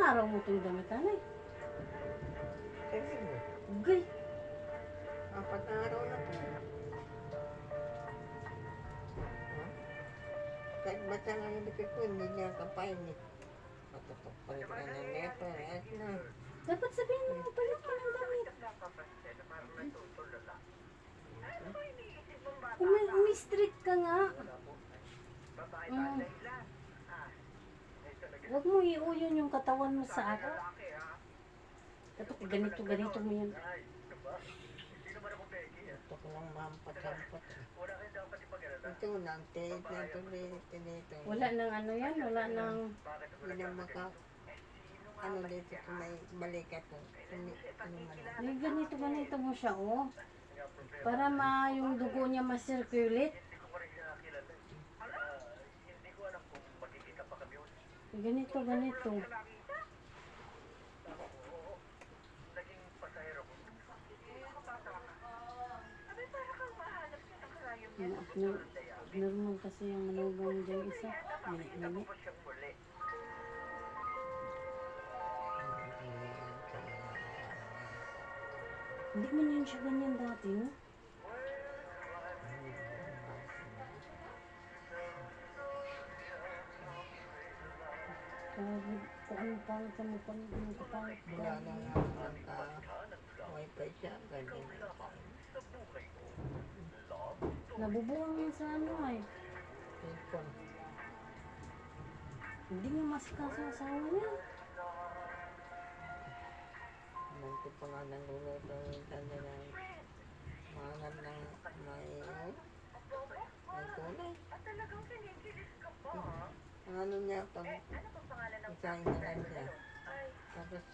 araw mo itong damit, anay? Sabi mo, Ugay. 4 na araw na to. Ha? Kahit bata nga ng bikit ko, hindi niya kapain eh. Matutok pa rin ka na neto, ayos na. Dapat sabihin mo, palit ka ng damit. Umi-strict ka nga. Huwag mo iuyon yung katawan mo sa akin. Dapat ganito mo yun. Gusto ko lang mahampat-hampat eh. Ito, nang-tiit na ito dito. Wala nang ano yan, wala nang... Hindi na maka... Ano dito kung may balikat ko. Ano man. Ganito mo siya, oh. Para yung dugo niya ma-circulate. Ganito. Normal kasi yung manugang dyan isa. Mali. Hindi man yun siya ganyan dati, no? Kung ano pangit sa mukha niya, ganun kapangit. Wala na nga wifi siya. Ganyan na tayo. Nabubuang yun sa ano ay. Cellphone. Hindi niya masikaso ang asawa niya. Nanti pa nga naluluto yung tanda na mahanap ng may kulay. Ang ano niya, pag isahin na lang siya. Tapos,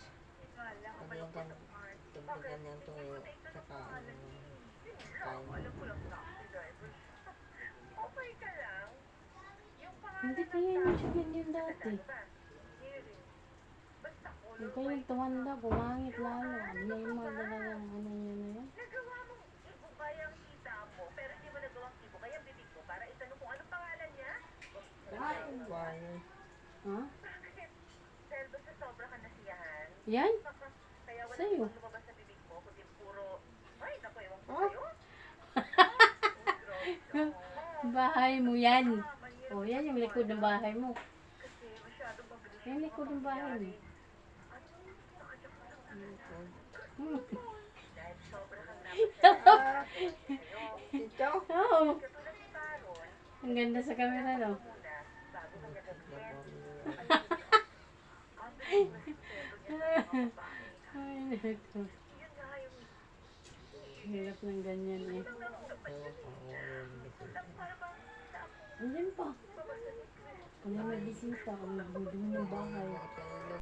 paglagan, tugtugan niya tuyo, saka kain. Hindi kaya yun siya ganyan dati. Hindi kaya yung tumanda, bumangit lalo. Ano na yung mga dalagang ano niya na yan? Nagawa mong ibuka yung kita mo, pero hindi mo nagawang ibuka yung bibig mo para itanong kung anong pangalan niya? Ay, bayo. Ha? Bakit? Dahil ba sa sobra ka nasiyahan? Yan? Kaya wala Sa'yo. namang lumabas sa bibig mo, kundi puro, ay, naku, ewan ko sa'yo. Bahay mo yan. O yan yung likod ng bahay mo. Kasi masyadong mabilis Yan likod ng bahay mo. dahil sobra kang napasaya. Ito? Oo. Katulad ni Baron, Ang ganda sa camera, no? muna, bago ka gagawin. Ay, naku. Yun nga yung Hirap ng ganyan eh. Andyan pa. Kung may bisita, kung nagbubuo ng bahay.